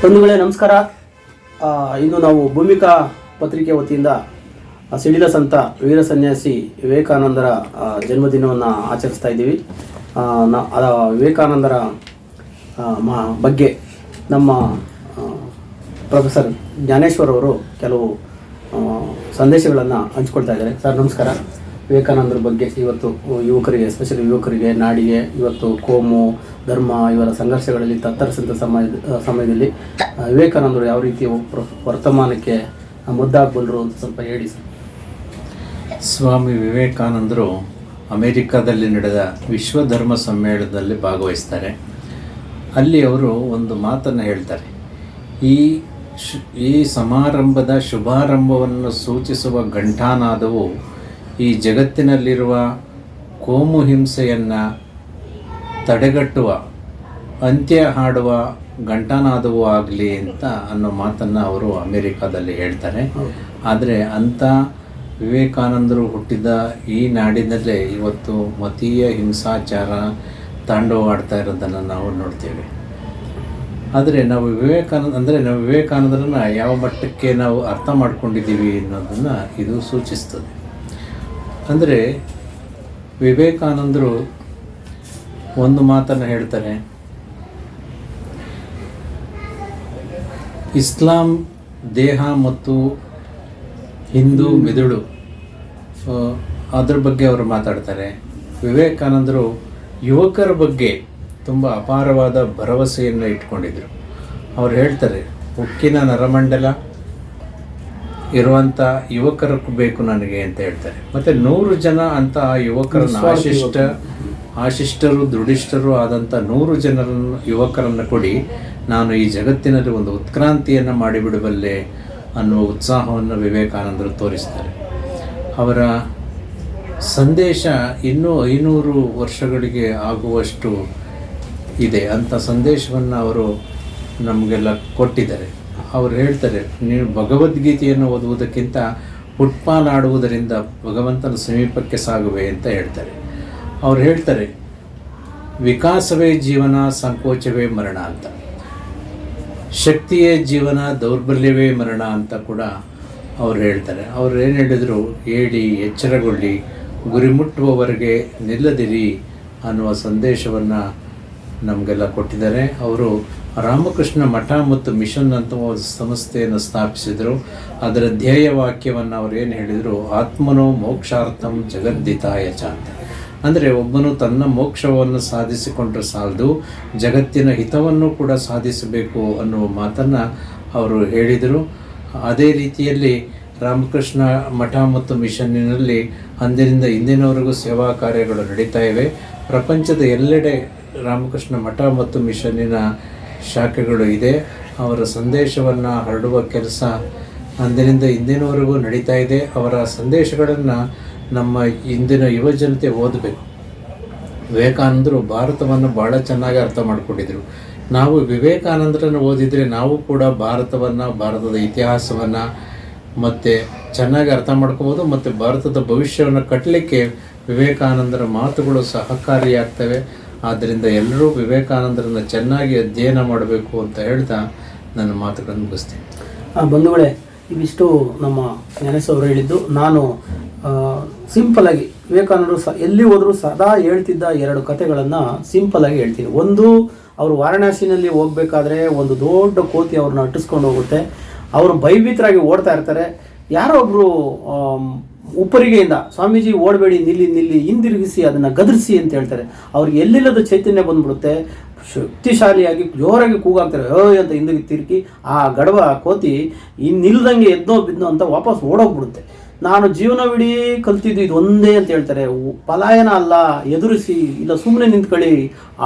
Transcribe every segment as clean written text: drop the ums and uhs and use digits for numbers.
ಬಂಧುಗಳೇ ನಮಸ್ಕಾರ. ಇನ್ನು ನಾವು ಭೂಮಿಕಾ ಪತ್ರಿಕೆ ವತಿಯಿಂದ ಸಿಡಿಲ ಸಂತ ವೀರ ಸನ್ಯಾಸಿ ವಿವೇಕಾನಂದರ ಜನ್ಮದಿನವನ್ನು ಆಚರಿಸ್ತಾ ಇದ್ದೀವಿ. ವಿವೇಕಾನಂದರ ಬಗ್ಗೆ ನಮ್ಮ ಪ್ರೊಫೆಸರ್ ಜ್ಞಾನೇಶ್ವರ್ ಅವರು ಕೆಲವು ಸಂದೇಶಗಳನ್ನು ಹಂಚ್ಕೊಳ್ತಾ ಇದ್ದಾರೆ. ಸರ್ ನಮಸ್ಕಾರ. ವಿವೇಕಾನಂದರ ಬಗ್ಗೆ ಇವತ್ತು ಯುವಕರಿಗೆ, ಎಸ್ಪೆಷಲಿ ಯುವಕರಿಗೆ, ನಾಡಿಗೆ ಇವತ್ತು ಕೋಮು ಧರ್ಮ ಇವರ ಸಂಘರ್ಷಗಳಲ್ಲಿ ತತ್ತರಿಸಿದ ಸಮಯದಲ್ಲಿ ವಿವೇಕಾನಂದರು ಯಾವ ರೀತಿ ವರ್ತಮಾನಕ್ಕೆ ಮುದ್ದಾಗಬಲ್ಲರು ಅಂತ ಸ್ವಲ್ಪ ಹೇಳಿ ಸರ್. ಸ್ವಾಮಿ ವಿವೇಕಾನಂದರು ಅಮೆರಿಕಾದಲ್ಲಿ ನಡೆದ ವಿಶ್ವ ಧರ್ಮ ಸಮ್ಮೇಳನದಲ್ಲಿ ಭಾಗವಹಿಸ್ತಾರೆ. ಅಲ್ಲಿ ಅವರು ಒಂದು ಮಾತನ್ನು ಹೇಳ್ತಾರೆ. ಈ ಸಮಾರಂಭದ ಶುಭಾರಂಭವನ್ನು ಸೂಚಿಸುವ ಘಂಟಾನಾದವು ಈ ಜಗತ್ತಿನಲ್ಲಿರುವ ಕೋಮು ಹಿಂಸೆಯನ್ನು ತಡೆಗಟ್ಟುವ, ಅಂತ್ಯ ಹಾಡುವ ಘಂಟಾನಾದವೂ ಆಗಲಿ ಅಂತ ಅನ್ನೋ ಮಾತನ್ನು ಅವರು ಅಮೆರಿಕಾದಲ್ಲಿ ಹೇಳ್ತಾರೆ. ಆದರೆ ಅಂಥ ವಿವೇಕಾನಂದರು ಹುಟ್ಟಿದ ಈ ನಾಡಿನಲ್ಲೇ ಇವತ್ತು ಮತೀಯ ಹಿಂಸಾಚಾರ ತಾಂಡವವಾಡ್ತಾ ಇರೋದನ್ನು ನಾವು ನೋಡ್ತೇವೆ. ಆದರೆ ನಾವು ವಿವೇಕಾನಂದರನ್ನು ಯಾವ ಮಟ್ಟಕ್ಕೆ ನಾವು ಅರ್ಥ ಮಾಡ್ಕೊಂಡಿದ್ದೀವಿ ಅನ್ನೋದನ್ನು ಇದು ಸೂಚಿಸ್ತದೆ. ಅಂದರೆ ವಿವೇಕಾನಂದರು ಒಂದು ಮಾತನ್ನು ಹೇಳ್ತಾರೆ. ಇಸ್ಲಾಂ ದೇಹ ಮತ್ತು ಹಿಂದೂ ಮಿದುಳು, ಅದ್ರ ಬಗ್ಗೆ ಅವರು ಮಾತಾಡ್ತಾರೆ. ವಿವೇಕಾನಂದರು ಯುವಕರ ಬಗ್ಗೆ ತುಂಬ ಅಪಾರವಾದ ಭರವಸೆಯನ್ನು ಇಟ್ಕೊಂಡಿದ್ರು. ಅವ್ರು ಹೇಳ್ತಾರೆ, ಉಕ್ಕಿನ ನರಮಂಡಲ ಇರುವಂಥ ಯುವಕರು ಬೇಕು ನನಗೆ ಅಂತ ಹೇಳ್ತಾರೆ. ಮತ್ತು 100 ಜನ ಅಂತ ಆ ಯುವಕರನ್ನು ಆಶಿಷ್ಟರು ದೃಢಿಷ್ಠರು ಆದಂಥ 100 ಯುವಕರನ್ನು ಕೊಡಿ, ನಾನು ಈ ಜಗತ್ತಿನಲ್ಲಿ ಒಂದು ಉತ್ಕ್ರಾಂತಿಯನ್ನು ಮಾಡಿಬಿಡಬಲ್ಲೆ ಅನ್ನುವ ಉತ್ಸಾಹವನ್ನು ವಿವೇಕಾನಂದರು ತೋರಿಸ್ತಾರೆ. ಅವರ ಸಂದೇಶ ಇನ್ನೂ 500 ವರ್ಷಗಳಿಗೆ ಆಗುವಷ್ಟು ಇದೆ. ಅಂಥ ಸಂದೇಶವನ್ನು ಅವರು ನಮಗೆಲ್ಲ ಕೊಟ್ಟಿದ್ದಾರೆ. ಅವರು ಹೇಳ್ತಾರೆ, ನೀವು ಭಗವದ್ಗೀತೆಯನ್ನು ಓದುವುದಕ್ಕಿಂತ ಫುಟ್ಬಾಲ್ ಆಡುವುದರಿಂದ ಭಗವಂತನ ಸಮೀಪಕ್ಕೆ ಸಾಗುವೆ ಅಂತ ಹೇಳ್ತಾರೆ. ಅವ್ರು ಹೇಳ್ತಾರೆ, ವಿಕಾಸವೇ ಜೀವನ, ಸಂಕೋಚವೇ ಮರಣ ಅಂತ. ಶಕ್ತಿಯೇ ಜೀವನ, ದೌರ್ಬಲ್ಯವೇ ಮರಣ ಅಂತ ಕೂಡ ಅವ್ರು ಹೇಳ್ತಾರೆ. ಅವ್ರು ಏನು ಹೇಳಿದರು, ಏಳಿ ಎಚ್ಚರಗೊಳ್ಳಿ, ಗುರಿ ಮುಟ್ಟುವವರೆಗೆ ನಿಲ್ಲದಿರಿ ಅನ್ನುವ ಸಂದೇಶವನ್ನು ನಮಗೆಲ್ಲ ಕೊಟ್ಟಿದ್ದಾರೆ. ಅವರು ರಾಮಕೃಷ್ಣ ಮಠ ಮತ್ತು ಮಿಷನ್ ಅಂತ ಒಂದು ಸಂಸ್ಥೆಯನ್ನು ಸ್ಥಾಪಿಸಿದರು. ಅದರ ಧ್ಯೇಯ ವಾಕ್ಯವನ್ನು ಅವರು ಏನು ಹೇಳಿದರು, ಆತ್ಮನೋ ಮೋಕ್ಷಾರ್ಥಂ ಜಗದ್ದಿತಾಯ ಚ ಅಂತ. ಅಂದರೆ ಒಬ್ಬನು ತನ್ನ ಮೋಕ್ಷವನ್ನು ಸಾಧಿಸಿಕೊಂಡ್ರೆ ಸಾಲದು, ಜಗತ್ತಿನ ಹಿತವನ್ನು ಕೂಡ ಸಾಧಿಸಬೇಕು ಅನ್ನುವ ಮಾತನ್ನು ಅವರು ಹೇಳಿದರು. ಅದೇ ರೀತಿಯಲ್ಲಿ ರಾಮಕೃಷ್ಣ ಮಠ ಮತ್ತು ಮಿಷನ್ನಿನಲ್ಲಿ ಅಂದಿನಿಂದ ಇಂದಿನವರೆಗೂ ಸೇವಾ ಕಾರ್ಯಗಳು ನಡೀತಾ ಇವೆ. ಪ್ರಪಂಚದ ಎಲ್ಲೆಡೆ ರಾಮಕೃಷ್ಣ ಮಠ ಮತ್ತು ಮಿಷನ್ನಿನ ಶಾಖೆಗಳು ಇದೆ. ಅವರ ಸಂದೇಶವನ್ನು ಹರಡುವ ಕೆಲಸ ಅಂದಿನಿಂದ ಇಂದಿನವರೆಗೂ ನಡೀತಾ ಇದೆ. ಅವರ ಸಂದೇಶಗಳನ್ನು ನಮ್ಮ ಇಂದಿನ ಯುವಜನತೆ ಓದಬೇಕು. ವಿವೇಕಾನಂದರು ಭಾರತವನ್ನು ಭಾಳ ಚೆನ್ನಾಗಿ ಅರ್ಥ ಮಾಡಿಕೊಂಡಿದ್ರು. ನಾವು ವಿವೇಕಾನಂದರನ್ನು ಓದಿದರೆ ನಾವು ಕೂಡ ಭಾರತದ ಇತಿಹಾಸವನ್ನು ಮತ್ತು ಚೆನ್ನಾಗಿ ಅರ್ಥ ಮಾಡ್ಕೋಬೋದು. ಮತ್ತು ಭಾರತದ ಭವಿಷ್ಯವನ್ನು ಕಟ್ಟಲಿಕ್ಕೆ ವಿವೇಕಾನಂದರ ಮಾತುಗಳು ಸಹಕಾರಿಯಾಗ್ತವೆ. ಆದ್ದರಿಂದ ಎಲ್ಲರೂ ವಿವೇಕಾನಂದರನ್ನು ಚೆನ್ನಾಗಿ ಅಧ್ಯಯನ ಮಾಡಬೇಕು ಅಂತ ಹೇಳ್ತಾ ನನ್ನ ಮಾತುಗಳನ್ನು ಮುಗಿಸ್ತೀನಿ. ಬಂಧುಗಳೇ, ಇವಿಷ್ಟು ನಮ್ಮ ಜ್ಞಾನೇಶ್ವರ್ ಅವರು ಹೇಳಿದ್ದು. ನಾನು ಸಿಂಪಲಾಗಿ ವಿವೇಕಾನಂದರು ಎಲ್ಲಿ ಹೋದರೂ ಸದಾ ಹೇಳ್ತಿದ್ದ 2 ಕಥೆಗಳನ್ನು ಸಿಂಪಲಾಗಿ ಹೇಳ್ತೀನಿ. ಒಂದು, ಅವರು ವಾರಣಾಸಿನಲ್ಲಿ ಹೋಗಬೇಕಾದ್ರೆ ಒಂದು ದೊಡ್ಡ ಕೋತಿ ಅವ್ರನ್ನ ಅಟ್ಟಿಸ್ಕೊಂಡು ಹೋಗುತ್ತೆ. ಅವರು ಭಯಭೀತರಾಗಿ ಓಡ್ತಾ ಇರ್ತಾರೆ. ಯಾರೋ ಒಬ್ಬರು ಉಪ್ಪರಿಗೆಯಿಂದ, ಸ್ವಾಮೀಜಿ ಓಡಬೇಡಿ, ನಿಲ್ಲಿ, ಹಿಂದಿರುಗಿಸಿ, ಅದನ್ನು ಗದರಿಸಿ ಅಂತ ಹೇಳ್ತಾರೆ. ಅವ್ರಿಗೆ ಎಲ್ಲಿಲ್ಲದ ಚೈತನ್ಯ ಬಂದ್ಬಿಡುತ್ತೆ. ಶಕ್ತಿಶಾಲಿಯಾಗಿ ಜೋರಾಗಿ ಕೂಗಾಗ್ತಾರೆ, ಅಂತ ಹಿಂದಿರುಗಿ ತಿರುಗಿ ಆ ಗಡವ ಕೋತಿ ನಿಲ್ದಂಗೆ ಎದ್ದೋ ಬಿದ್ದೋ ಅಂತ ವಾಪಸ್ ಓಡೋಗ್ಬಿಡುತ್ತೆ. ನಾನು ಜೀವನವಿಡೀ ಕಲ್ತಿದ್ದು ಇದು ಒಂದೇ ಅಂತ ಹೇಳ್ತಾರೆ. ಪಲಾಯನ ಅಲ್ಲ, ಎದುರಿಸಿ, ಇಲ್ಲ ಸುಮ್ಮನೆ ನಿಂತ್ಕೊಳ್ಳಿ,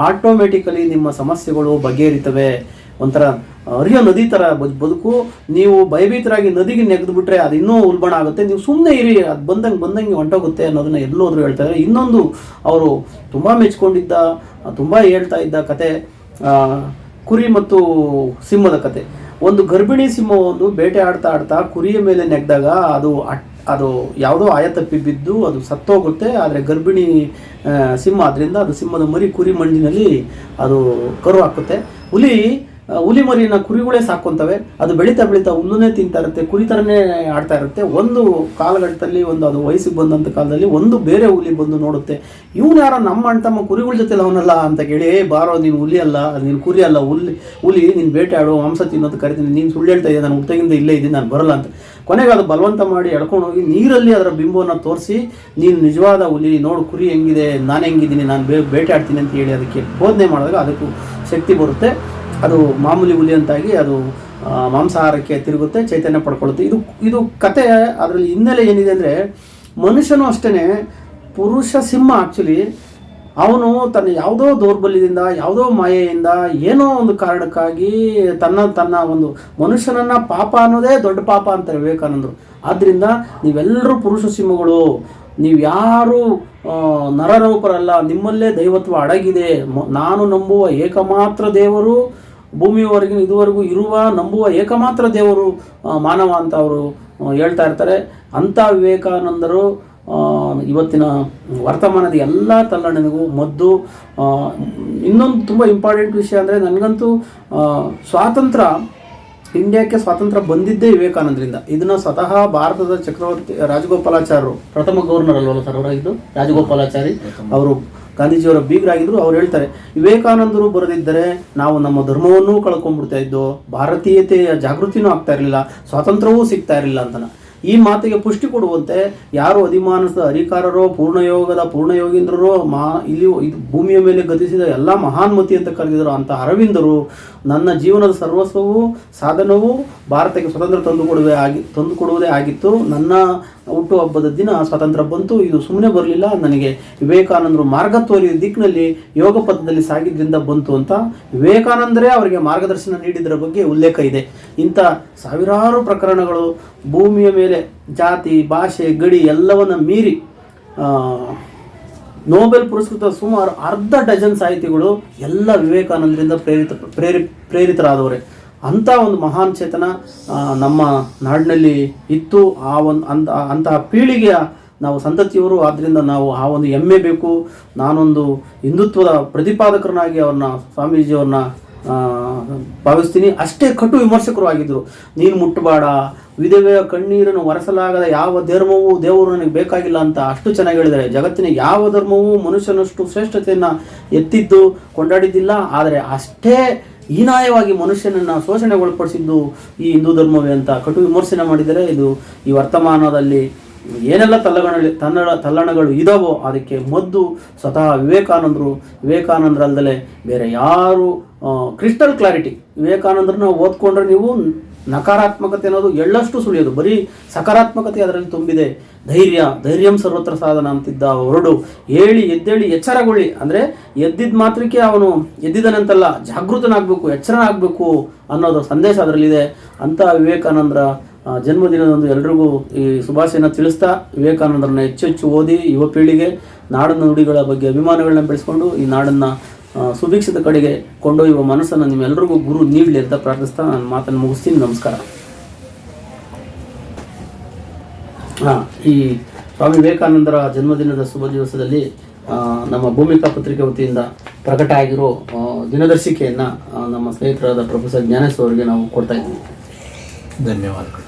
ಆಟೋಮೆಟಿಕಲಿ ನಿಮ್ಮ ಸಮಸ್ಯೆಗಳು ಬಗೆಹರಿತವೆ. ಒಂಥರ ಹರಿಯೋ ನದಿ ಥರ ಬದುಕು. ನೀವು ಭಯಭೀತರಾಗಿ ನದಿಗೆ ನೆಗೆದು ಬಿಟ್ರೆ ಅದು ಇನ್ನೂ ಉಲ್ಬಣ ಆಗುತ್ತೆ. ನೀವು ಸುಮ್ಮನೆ ಇರಿ, ಅದು ಬಂದಂಗೆ ಹೊಂಟೋಗುತ್ತೆ ಅನ್ನೋದನ್ನ ಎಲ್ಲೋದ್ರು ಹೇಳ್ತಾರೆ. ಇನ್ನೊಂದು ಅವರು ತುಂಬ ಮೆಚ್ಕೊಂಡಿದ್ದ, ತುಂಬ ಹೇಳ್ತಾ ಇದ್ದ ಕತೆ ಕುರಿ ಮತ್ತು ಸಿಂಹದ ಕತೆ. ಒಂದು ಗರ್ಭಿಣಿ ಸಿಂಹ ಬೇಟೆ ಆಡ್ತಾ ಕುರಿಯ ಮೇಲೆ ನೆಗೆದಾಗ ಅದು ಯಾವುದೋ ಆಯತಪ್ಪಿ ಬಿದ್ದು ಅದು ಸತ್ತೋಗುತ್ತೆ. ಆದರೆ ಗರ್ಭಿಣಿ ಸಿಂಹ, ಅದರಿಂದ ಅದು ಸಿಂಹದ ಮರಿ ಕುರಿ ಮಂಡಿನಲ್ಲಿ ಅದು ಕರು ಹಾಕುತ್ತೆ. ಹುಲಿ ಹುಲಿ ಮರಿನ ಕುರಿಗಳೇ ಸಾಕೊಂತವೆ. ಅದು ಬೆಳೀತಾ ಬೆಳೀತಾ ಹುಲ್ಲನ್ನೇ ತಿಂತಾ ಇರುತ್ತೆ, ಕುರಿ ಥರನೇ ಆಡ್ತಾ ಇರುತ್ತೆ. ಒಂದು ಕಾಲಘಟ್ಟದಲ್ಲಿ ಅದು ವಯಸ್ಸಿಗೆ ಬಂದಂಥ ಕಾಲದಲ್ಲಿ ಒಂದು ಬೇರೆ ಹುಲಿ ಬಂದು ನೋಡುತ್ತೆ, ಇವನು ಯಾರೋ ನಮ್ಮ ಅಣ್ಣ ತಮ್ಮ ಕುರಿಗಳ ಜೊತೆ ಅವನಲ್ಲ ಅಂತ ಕೇಳಿ, ಬಾರೋ ನೀನು ಹುಲಿ ಅಲ್ಲ, ನೀನು ಕುರಿ ಅಲ್ಲ, ಹುಲಿ ನೀನು ಬೇಟೆ ಆಡು, ಮಾಂಸ ತಿನ್ನೋದು ಕರಿತೀನಿ, ನೀನು ಸುಳ್ಳು ಹೇಳ್ತಾ ಇದ್ದೆ, ನಾನು ಹುಟ್ಟಗಿಂದ ಇಲ್ಲೇ ಇದ್ದೀನಿ, ನಾನು ಬರಲ್ಲ ಅಂತ. ಕೊನೆಗೆ ಅದು ಬಲವಂತ ಮಾಡಿ ಎಳ್ಕೊಂಡು ಹೋಗಿ ನೀರಲ್ಲಿ ಅದರ ಬಿಂಬವನ್ನು ತೋರಿಸಿ, ನೀನು ನಿಜವಾದ ಹುಲಿ, ನೋಡು ಕುರಿ ಹೆಂಗಿದೆ, ನಾನು ಹೆಂಗಿದ್ದೀನಿ, ನಾನು ಬೇಟೆ ಆಡ್ತೀನಿ ಅಂತ ಹೇಳಿ ಅದಕ್ಕೆ ಬೋಧನೆ ಮಾಡಿದಾಗ ಅದಕ್ಕೂ ಶಕ್ತಿ ಬರುತ್ತೆ. ಅದು ಮಾಮೂಲಿ ಹುಲಿ ಅಂತಾಗಿ ಅದು ಮಾಂಸಾಹಾರಕ್ಕೆ ತಿರುಗುತ್ತೆ, ಚೈತನ್ಯ ಪಡ್ಕೊಳ್ಳುತ್ತೆ. ಇದು ಕತೆ. ಅದರಲ್ಲಿ ಹಿನ್ನೆಲೆ ಏನಿದೆ ಅಂದರೆ, ಮನುಷ್ಯನೂ ಅಷ್ಟೇ, ಪುರುಷ ಸಿಂಹ ಆ್ಯಕ್ಚುಲಿ ಅವನು ತನ್ನ ಯಾವುದೋ ದೌರ್ಬಲ್ಯದಿಂದ, ಯಾವುದೋ ಮಾಯೆಯಿಂದ, ಏನೋ ಒಂದು ಕಾರಣಕ್ಕಾಗಿ ತನ್ನ ಒಂದು ಮನುಷ್ಯನನ್ನು ಪಾಪ ಅನ್ನೋದೇ ದೊಡ್ಡ ಪಾಪ ಅಂತಾರೆ ವಿವೇಕಾನಂದರು. ಆದ್ದರಿಂದ ನೀವೆಲ್ಲರೂ ಪುರುಷ ಸಿಂಹಗಳು, ನೀವು ಯಾರು ನರರೂಪರಲ್ಲ, ನಿಮ್ಮಲ್ಲೇ ದೈವತ್ವ ಅಡಗಿದೆ. ನಾನು ನಂಬುವ ಏಕಮಾತ್ರ ದೇವರು, ಭೂಮಿಯವರೆಗಿನ ಇದುವರೆಗೂ ಇರುವ ನಂಬುವ ಏಕಮಾತ್ರ ದೇವರು ಮಾನವ ಅಂತ ಅವರು ಹೇಳ್ತಾ ಇರ್ತಾರೆ. ಅಂಥ ವಿವೇಕಾನಂದರು ಇವತ್ತಿನ ವರ್ತಮಾನದ ಎಲ್ಲ ತಲ್ಲಣನಿಗೂ ಮದ್ದು. ಇನ್ನೊಂದು ತುಂಬ ಇಂಪಾರ್ಟೆಂಟ್ ವಿಷಯ ಅಂದರೆ, ನನಗಂತೂ ಸ್ವಾತಂತ್ರ್ಯ, ಇಂಡಿಯಾಕ್ಕೆ ಸ್ವಾತಂತ್ರ್ಯ ಬಂದಿದ್ದೇ ವಿವೇಕಾನಂದರಿಂದ. ಇದನ್ನು ಸ್ವತಃ ಭಾರತದ ಚಕ್ರವರ್ತಿ ರಾಜಗೋಪಾಲಾಚಾರ್ಯರು, ಪ್ರಥಮ ಗವರ್ನರ್ ಅಲ್ವಲ್ಲ ಸರ್ ಅವರಾಗಿದ್ದು, ರಾಜಗೋಪಾಲಾಚಾರಿ ಅವರು ಗಾಂಧೀಜಿಯವರ ಬೀಗರಾಗಿದ್ದರು. ಅವ್ರು ಹೇಳ್ತಾರೆ, ವಿವೇಕಾನಂದರು ಬರೆದಿದ್ದರೆ ನಾವು ನಮ್ಮ ಧರ್ಮವನ್ನೂ ಕಳ್ಕೊಂಡ್ಬಿಡ್ತಾ ಇದ್ದೋ, ಭಾರತೀಯತೆಯ ಜಾಗೃತಿನೂ ಆಗ್ತಾ ಇರಲಿಲ್ಲ, ಸ್ವಾತಂತ್ರ್ಯವೂ ಸಿಗ್ತಾ ಇರಲಿಲ್ಲ ಅಂತನ. ಈ ಮಾತಿಗೆ ಪುಷ್ಟಿ ಕೊಡುವಂತೆ ಯಾರು ಅಧಿಮಾನದ ಅಧಿಕಾರರೋ, ಪೂರ್ಣಯೋಗದ ಪೂರ್ಣಯೋಗೀಂದ್ರರೋ, ಇದು ಭೂಮಿಯ ಮೇಲೆ ಗತಿಸಿದ ಎಲ್ಲ ಮಹಾನ್ಮತಿ ಅಂತ ಕರೆದಿದ್ರು ಅಂತ ಅರವಿಂದರು, ನನ್ನ ಜೀವನದ ಸರ್ವಸ್ವವೂ ಸಾಧನವೂ ಭಾರತಕ್ಕೆ ಸ್ವತಂತ್ರ ತಂದುಕೊಡುವುದೇ ಆಗಿತ್ತು. ನನ್ನ ಹುಟ್ಟುಹಬ್ಬದ ದಿನ ಸ್ವಾತಂತ್ರ್ಯ ಬಂತು, ಇದು ಸುಮ್ಮನೆ ಬರಲಿಲ್ಲ, ನನಗೆ ವಿವೇಕಾನಂದರು ಮಾರ್ಗ ತೋರಿದ ದಿಕ್ಕಿನಲ್ಲಿ ಯೋಗ ಪಥದಲ್ಲಿ ಸಾಗಿದ್ರಿಂದ ಬಂತು ಅಂತ ವಿವೇಕಾನಂದರೇ ಅವರಿಗೆ ಮಾರ್ಗದರ್ಶನ ನೀಡಿದರ ಬಗ್ಗೆ ಉಲ್ಲೇಖ ಇದೆ. ಇಂಥ ಸಾವಿರಾರು ಪ್ರಕರಣಗಳು ಭೂಮಿಯ ಮೇಲೆ ಜಾತಿ, ಭಾಷೆ, ಗಡಿ ಎಲ್ಲವನ್ನ ಮೀರಿ ನೋಬೆಲ್ ಪುರಸ್ಕೃತ ಸುಮಾರು ಅರ್ಧ ಡಜನ್ ಸಾಹಿತಿಗಳು ಎಲ್ಲ ವಿವೇಕಾನಂದರಿಂದ ಪ್ರೇರಿತರಾದವರೇ. ಅಂಥ ಒಂದು ಮಹಾನ್ ಚೇತನ ನಮ್ಮ ನಾಡಿನಲ್ಲಿ ಇತ್ತು. ಅಂತಹ ಪೀಳಿಗೆಯ ನಾವು ಸಂತತಿಯವರು. ಆದ್ದರಿಂದ ನಾವು ಆ ಒಂದು ಹೆಮ್ಮೆ ಬೇಕು. ನಾನೊಂದು ಹಿಂದುತ್ವದ ಪ್ರತಿಪಾದಕರನ್ನಾಗಿ ಅವ್ರನ್ನ, ಸ್ವಾಮೀಜಿಯವ್ರನ್ನ ಭಾವಿಸ್ತೀನಿ. ಅಷ್ಟೇ ಕಟು ವಿಮರ್ಶಕರು ಆಗಿದ್ದರು. ನೀನು ಮುಟ್ಟಬೇಡ, ವಿಧವೆಯ ಕಣ್ಣೀರನ್ನು ಒರೆಸಲಾಗದ ಯಾವ ಧರ್ಮವೂ ದೇವರು ನನಗೆ ಬೇಕಾಗಿಲ್ಲ ಅಂತ ಅಷ್ಟು ಚೆನ್ನಾಗಿ ಹೇಳಿದ್ದಾರೆ. ಜಗತ್ತಿನ ಯಾವ ಧರ್ಮವೂ ಮನುಷ್ಯನಷ್ಟು ಶ್ರೇಷ್ಠತೆಯನ್ನು ಎತ್ತಿದ್ದು ಕೊಂಡಾಡಿದ್ದಿಲ್ಲ. ಆದರೆ ಅಷ್ಟೇ ಹೀನಾಯವಾಗಿ ಮನುಷ್ಯನನ್ನು ಶೋಷಣೆಗೊಳಪಡಿಸಿದ್ದು ಈ ಹಿಂದೂ ಧರ್ಮವೇ ಅಂತ ಕಟು ವಿಮರ್ಶನೆ ಮಾಡಿದರೆ, ಇದು ಈ ವರ್ತಮಾನದಲ್ಲಿ ಏನೆಲ್ಲ ತಲ್ಲಣಗಳು ಇದಾವೋ ಅದಕ್ಕೆ ಮದ್ದು ಸ್ವತಃ ವಿವೇಕಾನಂದರಲ್ಲದೆ ಬೇರೆ ಯಾರು. Crystal clarity. ವಿವೇಕಾನಂದರನ್ನ ಓದ್ಕೊಂಡ್ರೆ ನೀವು ನಕಾರಾತ್ಮಕತೆ ಅನ್ನೋದು ಎಳ್ಳಷ್ಟು ಸುಳಿಯೋದು, ಬರೀ ಸಕಾರಾತ್ಮಕತೆ ಅದರಲ್ಲಿ ತುಂಬಿದೆ. ಧೈರ್ಯಂ ಸರ್ವತ್ರ ಸಾಧನ ಅಂತಿದ್ದ ಹೊರಡು, ಎದ್ದೇಳಿ ಎಚ್ಚರಗೊಳ್ಳಿ. ಅಂದರೆ ಎದ್ದಿದ್ದ ಮಾತ್ರಕ್ಕೆ ಅವನು ಎದ್ದಿದ್ದಾನಂತಲ್ಲ, ಜಾಗೃತನಾಗಬೇಕು, ಎಚ್ಚರನಾಗಬೇಕು ಅನ್ನೋದು ಸಂದೇಶ ಅದರಲ್ಲಿದೆ. ಅಂಥ ವಿವೇಕಾನಂದರ ಜನ್ಮದಿನದಂದು ಎಲ್ರಿಗೂ ಈ ಶುಭಾಶಯನ ತಿಳಿಸ್ತಾ, ವಿವೇಕಾನಂದರನ್ನ ಹೆಚ್ಚು ಓದಿ ಯುವ ಪೀಳಿಗೆ ನಾಡಿನ ನುಡಿಗಳ ಬಗ್ಗೆ ಅಭಿಮಾನಗಳನ್ನ ಬೆಳೆಸ್ಕೊಂಡು ಈ ನಾಡನ್ನು ಸುಭಿಕ್ಷದ ಕಡೆಗೆ ಕೊಂಡೊಯ್ಯುವ ಮನಸ್ಸನ್ನು ನಿಮ್ಮೆಲ್ಲರಿಗೂ ಗುರು ನೀಡಲಿ ಅಂತ ಪ್ರಾರ್ಥಿಸ್ತಾ ನಾನು ಮಾತನ್ನು ಮುಗಿಸ್ತೀನಿ. ನಮಸ್ಕಾರ. ಈ ಸ್ವಾಮಿ ವಿವೇಕಾನಂದರ ಜನ್ಮದಿನದ ಶುಭ ದಿವಸದಲ್ಲಿ ನಮ್ಮ ಭೂಮಿಕಾ ಪತ್ರಿಕೆ ವತಿಯಿಂದ ಪ್ರಕಟ ಆಗಿರೋ ದಿನದರ್ಶಿಕೆಯನ್ನು ನಮ್ಮ ಸ್ನೇಹಿತರಾದ ಪ್ರೊಫೆಸರ್ ಜ್ಞಾನೇಶ್ ಅವರಿಗೆ ನಾವು ಕೊಡ್ತಾ ಇದ್ದೀವಿ. ಧನ್ಯವಾದಗಳು.